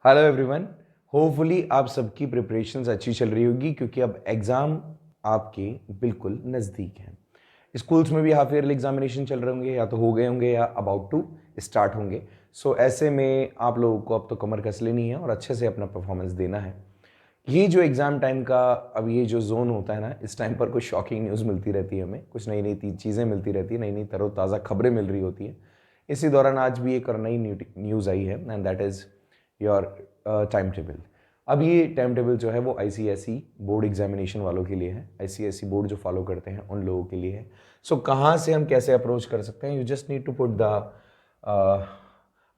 Hello everyone. Hopefully आप सबकी preparations अच्छी चल रही होगी क्योंकि अब एग्ज़ाम आपके बिल्कुल नज़दीक हैं। स्कूल्स में भी हाफ ईयरली एग्जामिनेशन चल रहे होंगे, या तो हो गए होंगे या अबाउट टू स्टार्ट होंगे। सो ऐसे में आप लोगों को अब तो कमर कस लेनी है और अच्छे से अपना परफॉर्मेंस देना है। ये जो एग्ज़ाम टाइम का अब ये जो जोन होता है ना, इस टाइम पर कुछ शॉकिंग न्यूज़ मिलती रहती है, हमें कुछ नई नई चीज़ें मिलती रहती है, नई नई तरोताज़ा खबरें मिल रही होती हैं। इसी दौरान आज भी एक और नई न्यूज़ आई है and that is your time table. अब ये टाइम टेबल जो है वो आईसीएसई बोर्ड एग्जामिनेशन वालों के लिए है, आईसीएसई बोर्ड जो फॉलो करते हैं उन लोगों के लिए है। सो कहाँ से हम कैसे अप्रोच कर सकते हैं? You just need to put the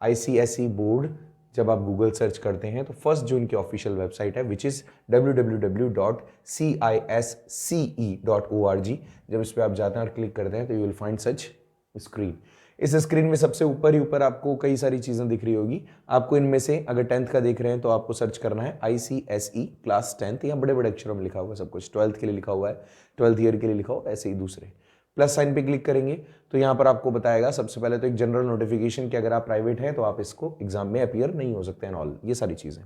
ICSE board. जब आप गूगल सर्च करते हैं तो फर्स्ट जो इनकी ऑफिशियल वेबसाइट है विच इज़ www.cisce.org। जब इस पर आप जाते हैं और क्लिक करते हैं तो you will find such screen. इस स्क्रीन में सबसे ऊपर ही ऊपर आपको कई सारी चीज़ें दिख रही होगी। आपको इनमें से अगर 10th का देख रहे हैं तो आपको सर्च करना है आईसीएसई क्लास 10th। यहाँ बड़े बड़े अक्षरों में लिखा हुआ है सब कुछ। 12th के लिए लिखा हुआ है, 12th ईयर के लिए लिखा हुआ है, ऐसे ही दूसरे प्लस साइन पे क्लिक करेंगे तो यहाँ पर आपको बताएगा सबसे पहले तो एक जनरल नोटिफिकेशन कि अगर आप प्राइवेट हैं तो आप इसको एग्जाम में अपीयर नहीं हो सकते हैं ऑल, ये सारी चीज़ें।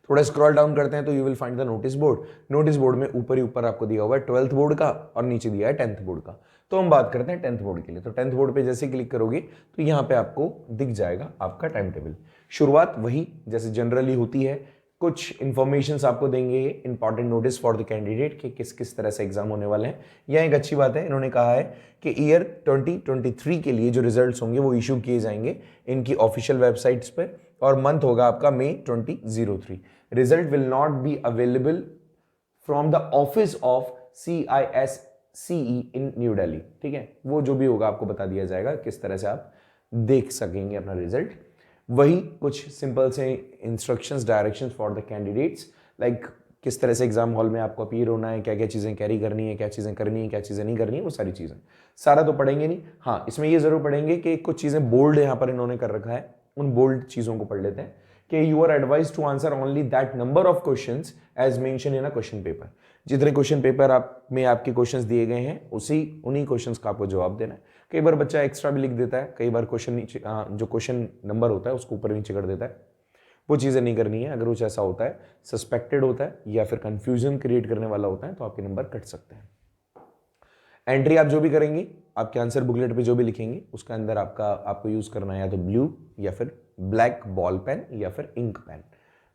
थोड़ा स्क्रॉल डाउन करते हैं तो you will find the notice board. Notice board में ऊपर ही ऊपर आपको दिया हुआ है 12th बोर्ड का और नीचे दिया है 10th बोर्ड का। तो हम बात करते हैं 10th बोर्ड के लिए। तो 10th बोर्ड पे जैसे क्लिक करोगे तो यहाँ पे आपको दिख जाएगा आपका टाइम टेबल। शुरुआत वही जैसे जनरली होती है, कुछ इंफॉर्मेशन आपको देंगे, important notice for the candidate कि किस किस तरह से एग्जाम होने वाले हैं। यह एक अच्छी बात है, इन्होंने कहा है कि ईयर 2023 के लिए जो रिजल्ट्स होंगे वो इशू किए जाएंगे इनकी ऑफिशियल वेबसाइट्स पर, और मंथ होगा आपका मई 2003। Result will not be available from the office of CISCE in new Delhi. ठीक है, वो जो भी होगा आपको बता दिया जाएगा किस तरह से आप देख सकेंगे अपना रिजल्ट। वही कुछ सिंपल से instructions, directions for the candidates, like किस तरह से एग्जाम हॉल में आपको अपीयर होना है, क्या क्या चीज़ें कैरी करनी है, क्या चीज़ें करनी है, क्या चीज़ें नहीं करनी है, वो सारी चीज़ें। सारा तो पढ़ेंगे नहीं, हाँ इसमें ये जरूर पढ़ेंगे कि कुछ चीज़ें बोल्ड यहाँ पर इन्होंने कर रखा है, उन बोल्ड चीज़ों को पढ़ लेते हैं कि you are advise to answer only that number of questions as mention in a question paper. जितने क्वेश्चन पेपर आप में आपके क्वेश्चंस दिए गए हैं उन्हीं क्वेश्चंस का आपको जवाब देना है। कई बार बच्चा एक्स्ट्रा भी लिख देता है, कई बार क्वेश्चन नीचे जो क्वेश्चन नंबर होता है उसको ऊपर नीचे कर देता है, वो चीज़ें नहीं करनी है। अगर कुछ ऐसा होता है, सस्पेक्टेड होता है या फिर कंफ्यूजन क्रिएट करने वाला होता है तो आपके नंबर कट सकते हैं। एंट्री आप जो भी करेंगे, आपके आंसर बुकलेट पे जो भी लिखेंगे उसका अंदर आपको यूज करना है या तो ब्लू या फिर ब्लैक बॉल पेन या फिर इंक पेन,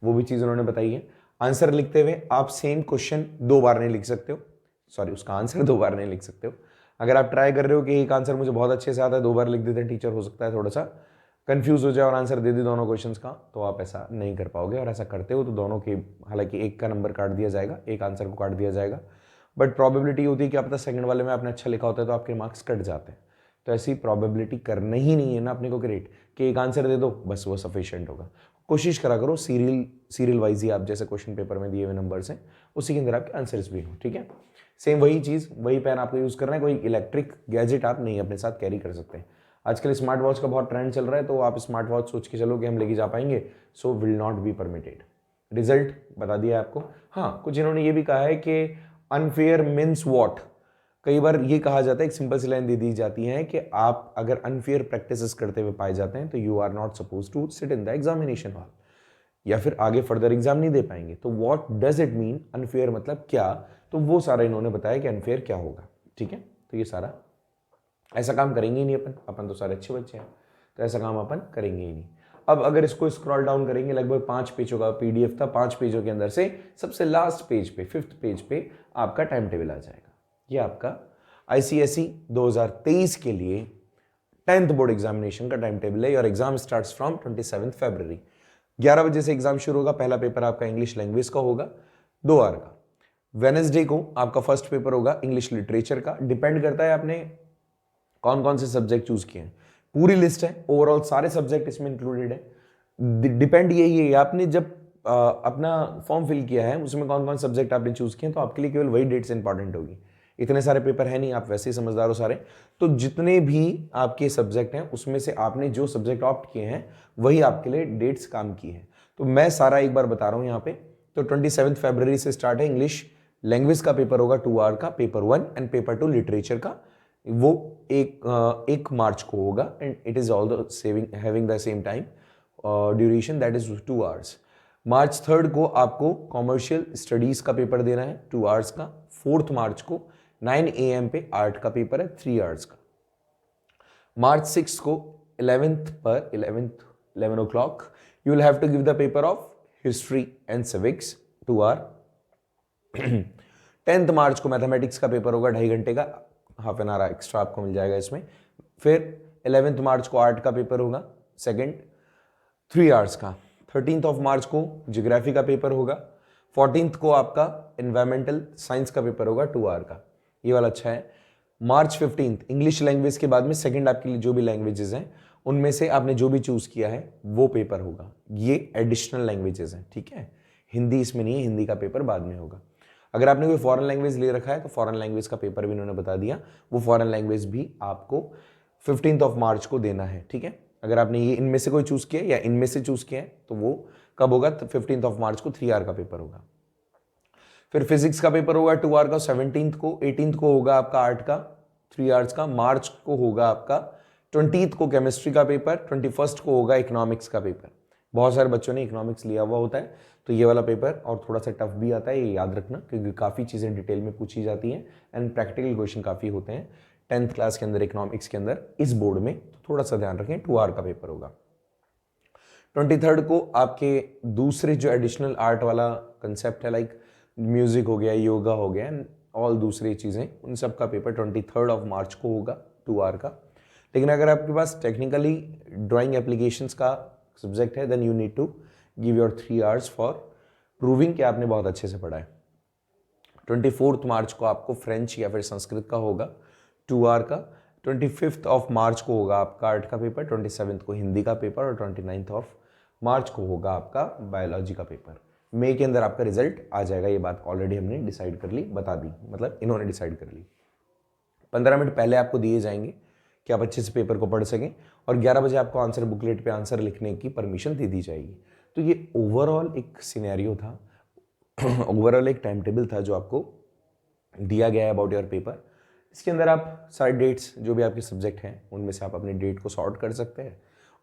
वो भी चीज उन्होंने बताई है। आंसर लिखते हुए आप सेम क्वेश्चन दो बार नहीं लिख सकते हो, सॉरी उसका आंसर दो बार नहीं लिख सकते हो। अगर आप ट्राई कर रहे हो कि एक आंसर मुझे बहुत अच्छे से आता है, दो बार लिख देते हैं टीचर, हो सकता है थोड़ा सा कंफ्यूज हो जाए और आंसर दे दे दोनों क्वेश्चंस का, तो आप ऐसा नहीं कर पाओगे। और ऐसा करते हो तो दोनों के, हालांकि एक का नंबर काट दिया जाएगा, एक आंसर को काट दिया जाएगा, बट प्रोबेबिलिटी होती है कि आप पता सेकंड वाले में आपने अच्छा लिखा होता है तो आपके मार्क्स कट जाते हैं। तो ऐसी प्रोबेबिलिटी करना ही नहीं है ना अपने को क्रिएट कि एक आंसर दे दो बस वो सफिशिएंट होगा। कोशिश करा करो सीरियल वाइज ही आप जैसे क्वेश्चन पेपर में दिए हुए नंबर्स हैं उसी के अंदर आपके आंसर्स भी हो। ठीक है, सेम वही चीज़, वही पेन आपको यूज़ करना है। कोई इलेक्ट्रिक गैजेट आप नहीं अपने साथ कैरी कर सकते हैं। आजकल स्मार्ट वॉच का बहुत ट्रेंड चल रहा है, तो आप स्मार्ट वॉच सोच के चलो कि हम लेके जा पाएंगे, so will not be permitted. Result बता दिया आपको। हाँ, कुछ इन्होंने ये भी कहा है कि अनफेयर मीन्स वॉट। कई बार ये कहा जाता है, एक सिंपल सी लाइन दे दी जाती है कि आप अगर अनफेयर प्रैक्टिसेस करते हुए पाए जाते हैं तो you are not suppose to sit in the examination hall, या फिर आगे फर्दर एग्जाम नहीं दे पाएंगे। तो what does it mean, unfair मतलब क्या, तो वो सारा इन्होंने बताया कि अनफेयर क्या होगा। ठीक है, तो ये सारा ऐसा काम करेंगे ही नहीं अपन तो सारे अच्छे बच्चे हैं, तो ऐसा काम अपन करेंगे ही नहीं। अब अगर इसको स्क्रॉल डाउन करेंगे, लगभग 5 पेजों का पीडीएफ था, 5 पेजों के अंदर से सबसे लास्ट पेज पे, 5th पेज पे आपका टाइम टेबल आ जाएगा। ये आपका आईसीएसई 2023 के लिए 10th बोर्ड एग्जामिनेशन का टाइम टेबल है। और एग्जाम स्टार्ट्स फ्रॉम 27 फरवरी। 11 बजे से एग्जाम शुरू होगा। पहला पेपर आपका इंग्लिश लैंग्वेज का होगा 2 आवर का। वेडनेसडे को आपका फर्स्ट पेपर होगा इंग्लिश लिटरेचर का। डिपेंड करता है आपने कौन कौन से सब्जेक्ट चूज किए हैं, पूरी लिस्ट है, ओवरऑल सारे सब्जेक्ट इसमें इंक्लूडेड है। डिपेंड यही है आपने जब अपना फॉर्म फिल किया है उसमें कौन कौन सब्जेक्ट आपने चूज किए, तो आपके लिए केवल वही डेट्स इंपॉर्टेंट होगी। इतने सारे पेपर है नहीं, आप वैसे ही समझदार हो सारे, तो जितने भी आपके सब्जेक्ट हैं उसमें से आपने जो सब्जेक्ट ऑप्ट किए हैं वही आपके लिए डेट्स काम की है। तो मैं सारा एक बार बता रहा हूं यहाँ पे। तो 27 फरवरी से स्टार्ट है। इंग्लिश लैंग्वेज का पेपर होगा 2 आवर का, पेपर 1, एंड पेपर 2 लिटरेचर का वो एक मार्च को होगा, and it is all having the same time. Duration that is 2 hours. March 3 को आपको कॉमर्शियल स्टडीज का पेपर देना है 2 आवर्स का। 4 मार्च को 9 AM पे आर्ट का पेपर है 3 आवर्स का। मार्च 6 को 11 o'clock you will have to give the paper of history and civics 2 hour। 10th मार्च को मैथमेटिक्स का पेपर होगा 2.5 घंटे का, हाफ एन आवर एक्स्ट्रा आपको मिल जाएगा इसमें। फिर 11th मार्च को आर्ट का पेपर होगा सेकंड 3 आवर्स का। 13th मार्च को ज्योग्राफी का पेपर होगा। 14th को आपका एनवायरमेंटल साइंस का पेपर होगा 2 आवर का, ये वाला अच्छा है। मार्च 15 इंग्लिश लैंग्वेज के बाद में सेकंड आपके लिए जो भी लैंग्वेजेस हैं उनमें से आपने जो भी चूज किया है वो पेपर होगा। ये एडिशनल लैंग्वेजेस हैं, ठीक है, हिंदी इसमें नहीं है, हिंदी का पेपर बाद में होगा। अगर आपने कोई फॉरेन लैंग्वेज ले रखा है तो फॉरेन लैंग्वेज का पेपर भी इन्होंने बता दिया, वो फॉरेन लैंग्वेज भी आपको 15th मार्च को देना है, ठीक है। अगर आपने ये इनमें से कोई चूज किया या इनमें से चूज किया है तो वो कब होगा, तो 15th मार्च को 3 आवर का पेपर होगा। फिर फिजिक्स का पेपर होगा 2 आवर का 17th को। 18th को होगा आपका आर्ट का 3 आवर्स का। मार्च को होगा आपका 20th को केमिस्ट्री का पेपर। 21st को होगा इकोनॉमिक्स का पेपर। बहुत सारे बच्चों ने इकोनॉमिक्स लिया हुआ होता है तो ये वाला पेपर और थोड़ा सा टफ भी आता है, ये याद रखना, क्योंकि काफ़ी चीज़ें डिटेल में पूछी जाती हैं एंड प्रैक्टिकल क्वेश्चन काफ़ी होते हैं 10th क्लास के अंदर इकोनॉमिक्स के अंदर इस बोर्ड में, तो थोड़ा सा ध्यान रखें। 2 आवर का पेपर होगा। 23rd को आपके दूसरे जो एडिशनल आर्ट वाला कंसेप्ट है, लाइक म्यूजिक हो गया, योगा हो गया, ऑल दूसरी चीज़ें, उन सब का पेपर 23rd मार्च को होगा 2 आवर का। लेकिन अगर आपके पास टेक्निकली ड्राइंग एप्लीकेशंस का सब्जेक्ट है then you need to give your 3 hours for proving कि आपने बहुत अच्छे से पढ़ा है। 24th मार्च को आपको फ्रेंच या फिर संस्कृत का होगा 2 आवर का। 25th मार्च को होगा आपका आर्ट का पेपर। 27th को हिंदी का पेपर और 29th मार्च को होगा आपका बायोलॉजी का पेपर। मई के अंदर आपका रिजल्ट आ जाएगा, ये बात ऑलरेडी हमने डिसाइड कर ली, बता दी, मतलब इन्होंने डिसाइड कर ली। 15 मिनट पहले आपको दिए जाएंगे कि आप अच्छे से पेपर को पढ़ सकें और 11 बजे आपको आंसर बुकलेट पे आंसर लिखने की परमिशन दे दी जाएगी। तो ये ओवरऑल एक सिनेरियो था, ओवरऑल एक टाइम टेबल था जो आपको दिया गया है अबाउट योर पेपर। इसके अंदर आप सारे डेट्स जो भी आपके सब्जेक्ट हैं उनमें से आप अपनी डेट को सॉर्ट कर सकते हैं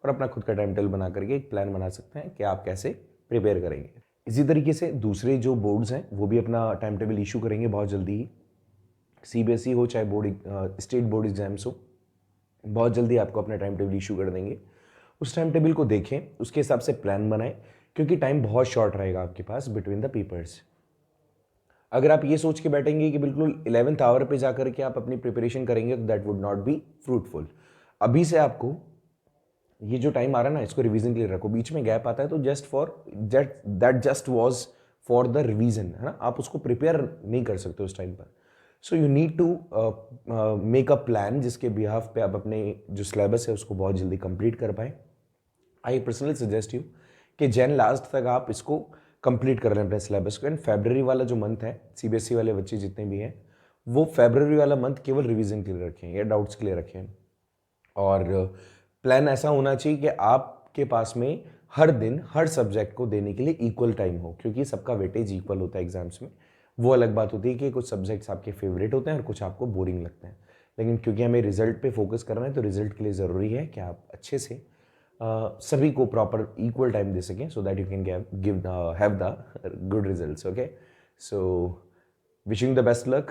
और अपना खुद का टाइम टेबल बना करके एक प्लान बना सकते हैं कि आप कैसे प्रिपेयर करेंगे। इसी तरीके से दूसरे जो बोर्ड्स हैं वो भी अपना टाइम टेबल इशू करेंगे बहुत जल्दी ही। CBSE हो चाहे बोर्ड स्टेट बोर्ड एग्जाम्स हो, बहुत जल्दी आपको अपना टाइम टेबल इशू कर देंगे। उस टाइम टेबल को देखें, उसके हिसाब से प्लान बनाएं, क्योंकि टाइम बहुत शॉर्ट रहेगा आपके पास बिटवीन द पेपर्स। अगर आप ये सोच के बैठेंगे कि बिल्कुल 11th आवर पे जाकर के आप अपनी प्रिपरेशन करेंगे तो that would not be fruitful. अभी से आपको ये जो टाइम आ रहा है ना, इसको रिवीजन के लिए रखो। बीच में गैप आता है तो just for that just was for the revision, है ना, आप उसको प्रिपेयर नहीं कर सकते उस टाइम पर। So you need to make a plan जिसके बिहाफ पे आप अपने जो सिलेबस है उसको बहुत जल्दी कंप्लीट कर पाए। आई पर्सनली सजेस्ट यू कि जैन लास्ट तक आप इसको कंप्लीट कर लें अपने सिलेबस को। एंड फेब्रवरी वाला जो मंथ है, CBSE वाले बच्चे जितने भी हैं वो फेब्रवरी वाला मंथ केवल रिवीजन के लिए रखें या डाउट्स के लिए रखें। और प्लान ऐसा होना चाहिए कि आपके पास में हर दिन हर सब्जेक्ट को देने के लिए इक्वल टाइम हो, क्योंकि सबका वेटेज इक्वल होता है एग्जाम्स में। वो अलग बात होती है कि कुछ सब्जेक्ट्स आपके फेवरेट होते हैं और कुछ आपको बोरिंग लगते हैं, लेकिन क्योंकि हमें रिजल्ट पे फोकस करना है तो रिजल्ट के लिए ज़रूरी है कि आप अच्छे से सभी को प्रॉपर इक्वल टाइम दे सकें, so that you can have the good results. Okay, so wishing the best luck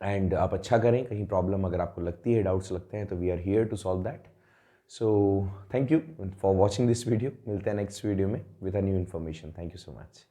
and आप अच्छा करें। कहीं प्रॉब्लम अगर आपको लगती है, डाउट्स लगते हैं, तो we are here to solve that. So thank you for watching this video. मिलते हैं नेक्स्ट वीडियो में with a new information. Thank you so much.